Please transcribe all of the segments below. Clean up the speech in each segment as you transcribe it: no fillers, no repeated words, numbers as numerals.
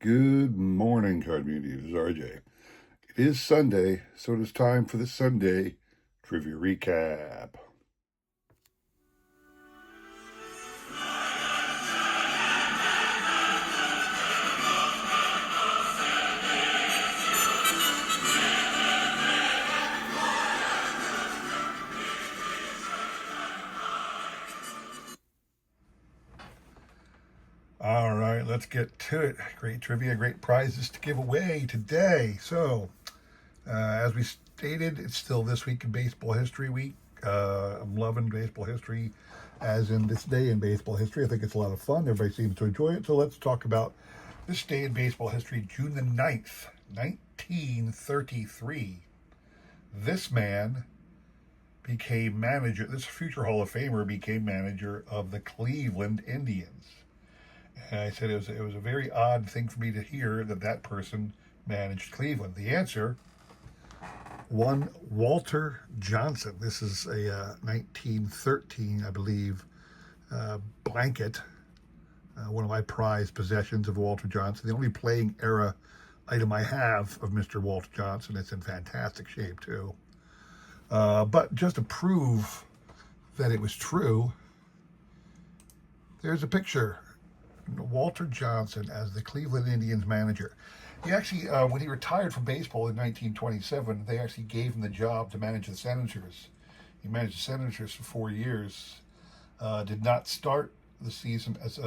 Good morning, card community. This is RJ. It is Sunday, so it is time for the Sunday Trivia Recap. All right, let's get to it. Great trivia, great prizes to give away today. So, as we stated, it's still This Week in Baseball History Week. I'm loving baseball history, as in this day in baseball history. I think it's a lot of fun. Everybody seems to enjoy it. So, let's talk about this day in baseball history, June the 9th, 1933. This man became manager, this future Hall of Famer became manager of the Cleveland Indians. And I said it was a very odd thing for me to hear that person managed Cleveland. The answer, one Walter Johnson. This is a 1913, I believe, blanket, one of my prized possessions of Walter Johnson. The only playing era item I have of Mr. Walter Johnson. It's in fantastic shape, too. But just to prove that it was true, there's a picture. Walter Johnson as the Cleveland Indians manager. He actually, when he retired from baseball in 1927, they actually gave him the job to manage the Senators. He managed the Senators for 4 years. Did not start the season as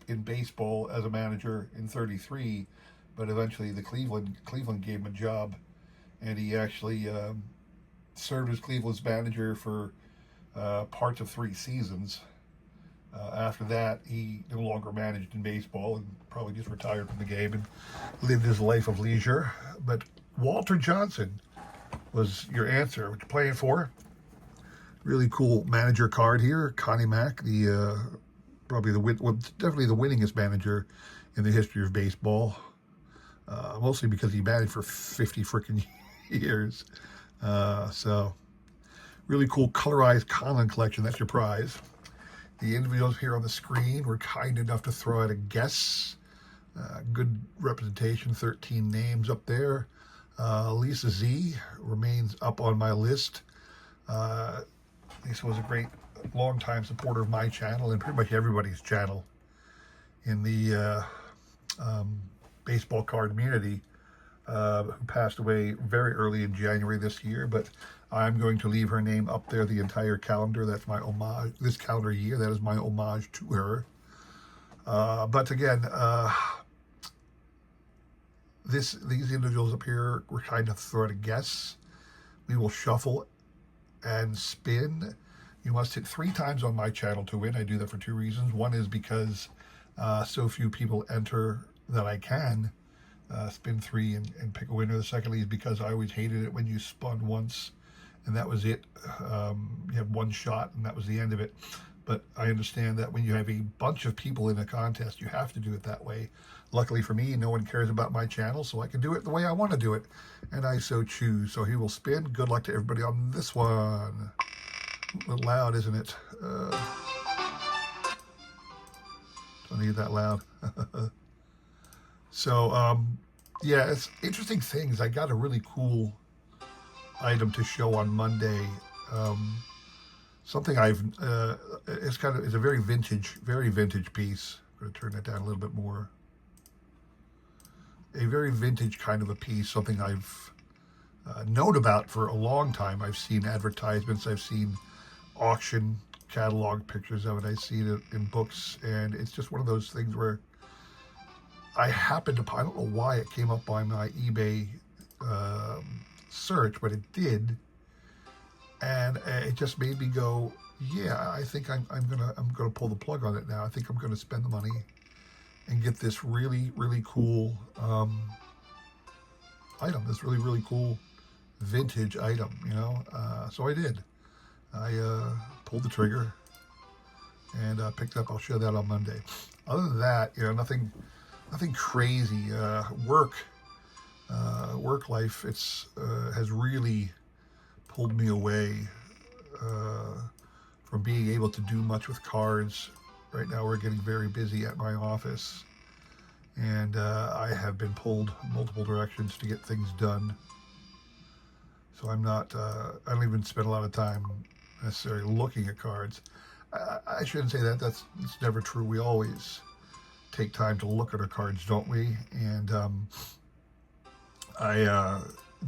in baseball as a manager in '33, but eventually the Cleveland gave him a job, and he actually served as Cleveland's manager for parts of 3 seasons. After that, he no longer managed in baseball and probably just retired from the game and lived his life of leisure. But Walter Johnson was your answer. What you playing for? Really cool manager card here. Connie Mack, the definitely the winningest manager in the history of baseball. Mostly because he managed for 50 freaking years. So really cool colorized Conlon collection. That's your prize. The individuals here on the screen were kind enough to throw out a guess. Good representation, 13 names up there. Lisa Z remains up on my list. Lisa was a great, long-time supporter of my channel and pretty much everybody's channel in the baseball card community, who passed away very early in January this year, but I'm going to leave her name up there the entire calendar. That's my homage, this calendar year. That is my homage to her. But again, these individuals up here were kind of thrown a guess. We will shuffle and spin. You must hit 3 times on my channel to win. I do that for 2 reasons. One is because so few people enter that I can spin 3 and pick a winner. The secondly is because I always hated it when you spun once and that was it. You have 1 shot and that was the end of it. But I understand that when you have a bunch of people in a contest, you have to do it that way. Luckily for me, no one cares about my channel, so I can do it the way I want to do it, and I so choose. So he will spin. Good luck to everybody on this one. A little loud, isn't it? Don't need that loud. So, yeah, it's interesting things. I got a really cool item to show on Monday. Something it's a very vintage piece. I'm going to turn that down a little bit more. A very vintage kind of a piece, something I've known about for a long time. I've seen advertisements, I've seen auction catalog pictures of it, I've seen it in books, and it's just one of those things where I don't know why it came up on my eBay search, but it did. And it just made me go, yeah, I think I'm gonna pull the plug on it now. I think I'm gonna spend the money and get this really, really cool item. This really, really cool vintage item, you know. So I did. I pulled the trigger and picked up. I'll show that on Monday. Other than that, you know, nothing crazy. Work life. Has really pulled me away from being able to do much with cards. Right now we're getting very busy at my office, and I have been pulled multiple directions to get things done. So I'm not, I don't even spend a lot of time necessarily looking at cards. I shouldn't say that. That's never true. We always take time to look at our cards, don't we? And I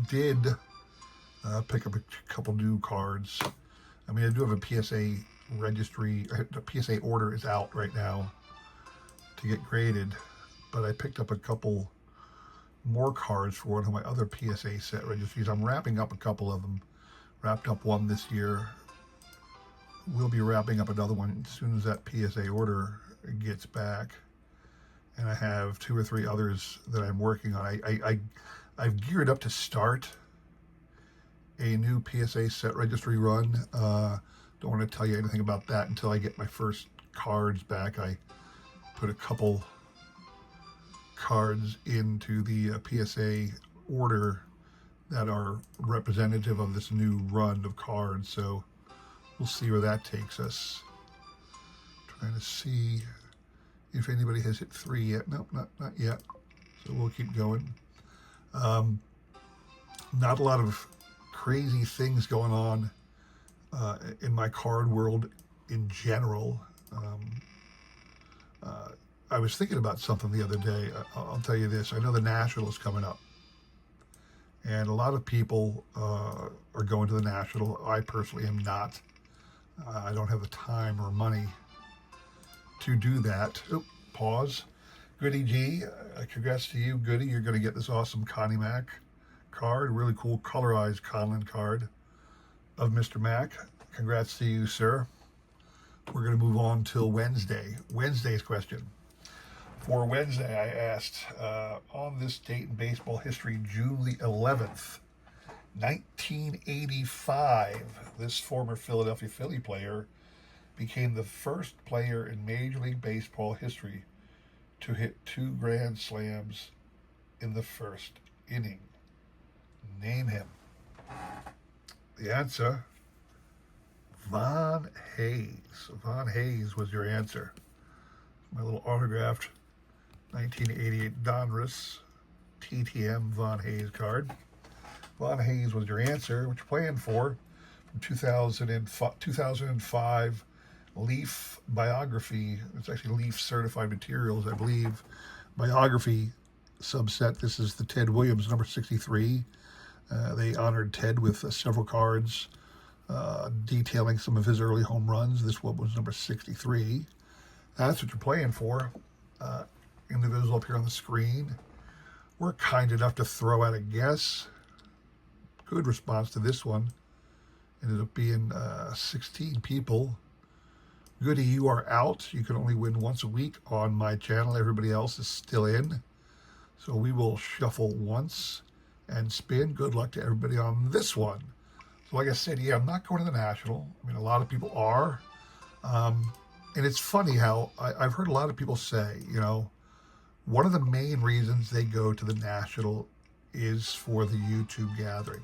did pick up a couple new cards. I mean, I do have a PSA registry. The PSA order is out right now to get graded, but I picked up a couple more cards for one of my other PSA set registries. I'm wrapping up a couple of them. Wrapped up one this year. We'll be wrapping up another one as soon as that PSA order gets back. And I have 2 or 3 others that I'm working on. I've geared up to start a new PSA set registry run. Don't want to tell you anything about that until I get my first cards back. I put a couple cards into the PSA order that are representative of this new run of cards, so we'll see where that takes us. Trying to see if anybody has hit 3 yet. Nope, not yet. So we'll keep going. Not a lot of crazy things going on in my card world in general. I was thinking about something the other day. I'll tell you this. I know the National is coming up. And a lot of people are going to the National. I personally am not. I don't have the time or money to do that. Oh, pause. Goody G, congrats to you, Goody. You're going to get this awesome Connie Mack card. Really cool colorized Conlon card of Mr. Mack. Congrats to you, sir. We're going to move on till Wednesday. Wednesday's question. For Wednesday, I asked, on this date in baseball history, June the 11th, 1985, this former Philadelphia Philly player became the first player in Major League Baseball history to hit 2 grand slams in the first inning. Name him. The answer, Von Hayes. Von Hayes was your answer. My little autographed 1988 Donruss TTM Von Hayes card. Von Hayes was your answer, which you're playing for, from 2005 Leaf biography. It's actually Leaf certified materials, I believe. Biography subset. This is the Ted Williams, number 63. They honored Ted with several cards detailing some of his early home runs. This one was number 63. That's what you're playing for. Individual up here on the screen. We're kind enough to throw out a guess. Good response to this one. Ended up being 16 people. Goody, you are out. You can only win once a week on my channel. Everybody else is still in. So we will shuffle once and spin. Good luck to everybody on this one. So like I said, yeah, I'm not going to the National. I mean, a lot of people are. And it's funny how I've heard a lot of people say, you know, one of the main reasons they go to the National is for the YouTube gathering.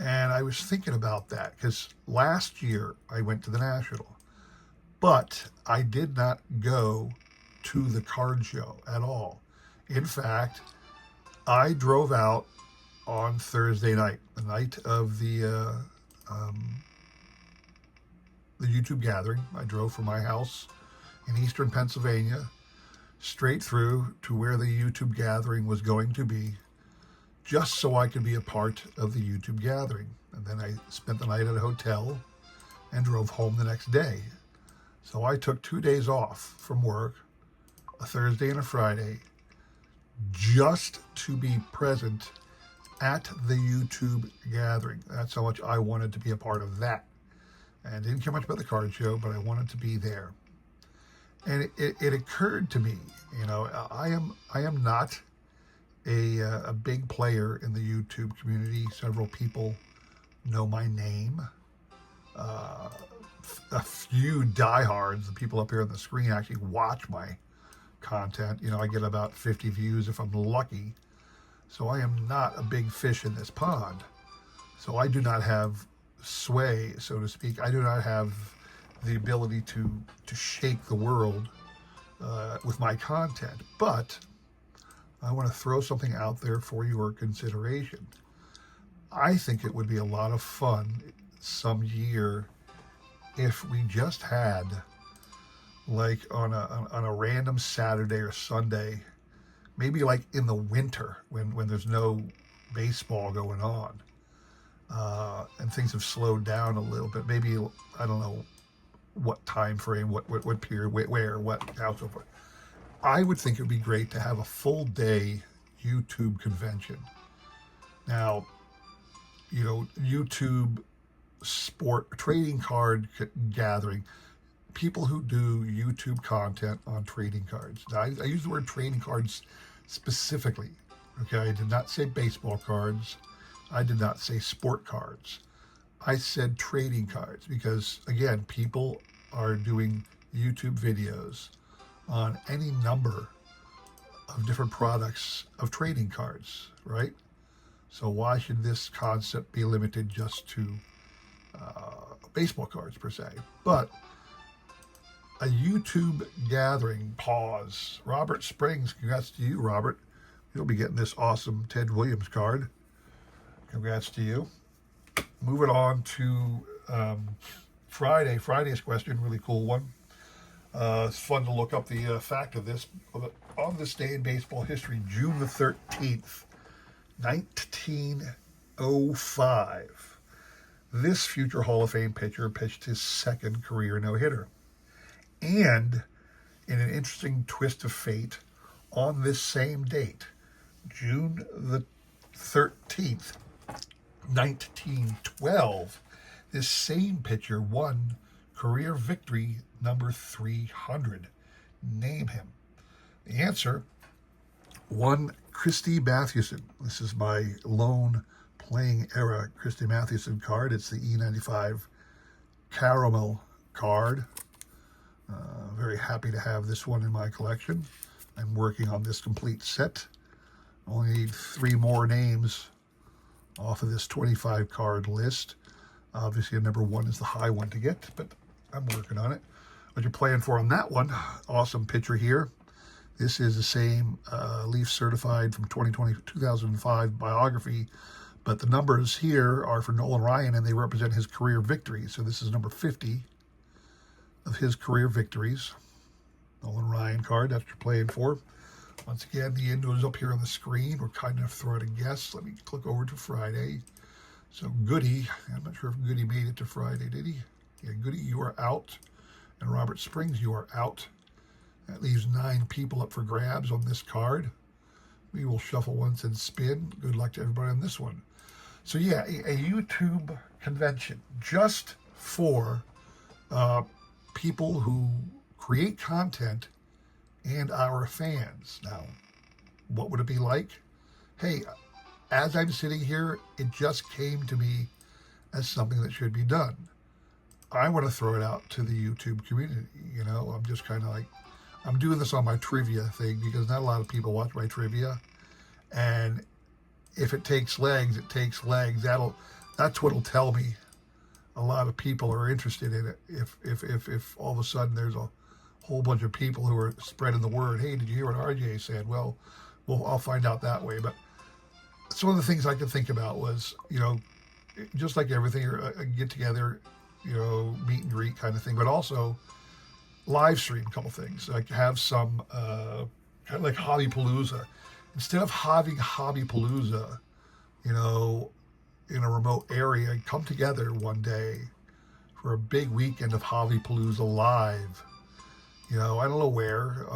And I was thinking about that because last year I went to the National, but I did not go to the card show at all. In fact, I drove out on Thursday night, the night of the YouTube gathering. I drove from my house in eastern Pennsylvania straight through to where the YouTube gathering was going to be, just so I could be a part of the YouTube gathering. And then I spent the night at a hotel and drove home the next day. So I took 2 days off from work, a Thursday and a Friday, just to be present at the YouTube gathering. That's how much I wanted to be a part of that. And didn't care much about the card show, but I wanted to be there. And it occurred to me, you know, I am not a big player in the YouTube community. Several people know my name. A few diehards, the people up here on the screen, actually watch my content. You know, I get about 50 views if I'm lucky. So I am not a big fish in this pond. So I do not have sway, so to speak. I do not have the ability to shake the world with my content. But I want to throw something out there for your consideration. I think it would be a lot of fun some year if we just had, like on a random Saturday or Sunday, maybe like in the winter when there's no baseball going on, and things have slowed down a little bit. Maybe, I don't know what time frame, what period, where, what, how, so forth. I would think it would be great to have a full day YouTube convention. Now, YouTube sport trading card gathering, people who do YouTube content on trading cards. Now, I use the word trading cards specifically. Okay, I did not say baseball cards. I did not say sport cards. I said trading cards because, again, people are doing YouTube videos on any number of different products of trading cards, right? So why should this concept be limited just to baseball cards per se? But a YouTube gathering, pause. Robert Springs, congrats to you, Robert. You'll be getting this awesome Ted Williams card. Congrats to you. Moving on to Friday's question, really cool one. It's fun to look up the fact of this. On this day in baseball history, June the 13th, 1905, this future Hall of Fame pitcher pitched his second career no-hitter. And in an interesting twist of fate, on this same date, June the 13th, 1912, this same pitcher won career victory number 300. Name him. The answer, one Christy Mathewson. This is my lone playing era Christy Mathewson card. It's the E95 caramel card. Very happy to have this one in my collection. I'm working on this complete set. Only need 3 more names off of this 25 card list. Obviously, number 1 is the high one to get, but I'm working on it. What you're playing for on that one, awesome picture here. This is the same Leaf certified from 2005 biography, but the numbers here are for Nolan Ryan and they represent his career victories. So this is number 50 of his career victories. Nolan Ryan card, that's what you're playing for. Once again, the end is up here on the screen. We're kind enough to throw out a guess. Let me click over to Friday. So Goody, I'm not sure if Goody made it to Friday, did he? Yeah, Goody, you are out. And Robert Springs, you are out. That leaves 9 people up for grabs on this card. We will shuffle once and spin. Good luck to everybody on this one. So yeah, a YouTube convention just for people who create content and our fans. Now, what would it be like? Hey, as I'm sitting here, it just came to me as something that should be done. I want to throw it out to the YouTube community. I'm just kind of like, I'm doing this on my trivia thing because not a lot of people watch my trivia. And if it takes legs, it takes legs. That's what'll tell me a lot of people are interested in it. If all of a sudden there's a whole bunch of people who are spreading the word, hey, did you hear what RJ said? Well, I'll find out that way. But some of the things I could think about was, just like everything, a get together, meet and greet kind of thing, but also live stream a couple things. Like have some kind of like Hobbypalooza. Instead of having Hobbypalooza, in a remote area, come together one day for a big weekend of Hobbypalooza live. I don't know where,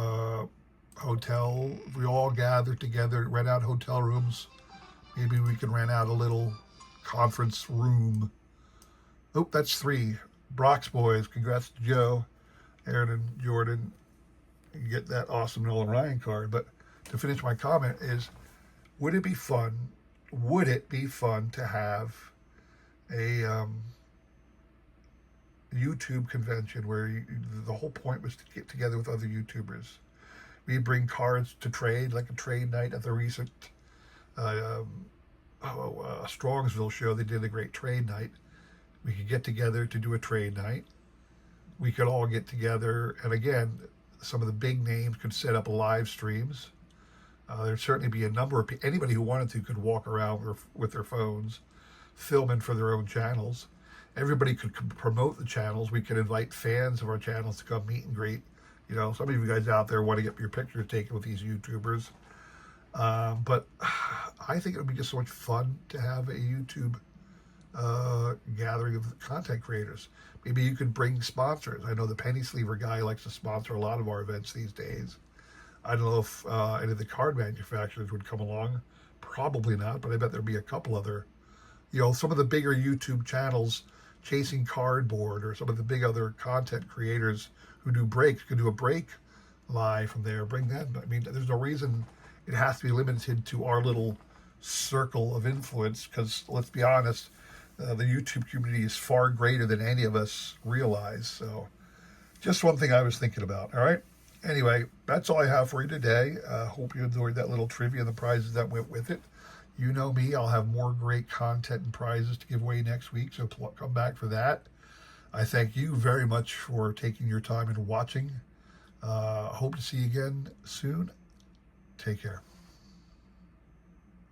hotel, we all gather together, rent out hotel rooms. Maybe we can rent out a little conference room. Oh, that's 3. Brock's boys, congrats to Joe, Aaron and Jordan. You get that awesome Nolan Ryan card. But to finish my comment is, would it be fun to have a YouTube convention where the whole point was to get together with other YouTubers? We bring cards to trade, like a trade night at the recent Strongsville show. They did a great trade night. We could get together to do a trade night. We could all get together, and again, some of the big names could set up live streams. There'd certainly be a number of anybody who wanted to could walk around with their phones, filming for their own channels. Everybody could promote the channels. We could invite fans of our channels to come meet and greet. You know, some of you guys out there want to get your pictures taken with these YouTubers. But I think it would be just so much fun to have a YouTube gathering of content creators. Maybe you could bring sponsors. I know the Penny Sleever guy likes to sponsor a lot of our events these days. I don't know if any of the card manufacturers would come along. Probably not, but I bet there'd be a couple other, you know, some of the bigger YouTube channels, Chasing Cardboard, or some of the big other content creators who do breaks could do a break live from there. Bring them. I mean, there's no reason it has to be limited to our little circle of influence, because let's be honest, the YouTube community is far greater than any of us realize. So just one thing I was thinking about. All right. Anyway, that's all I have for you today. Hope you enjoyed that little trivia and the prizes that went with it. You know me, I'll have more great content and prizes to give away next week, so come back for that. I thank you very much for taking your time and watching. Hope to see you again soon. Take care.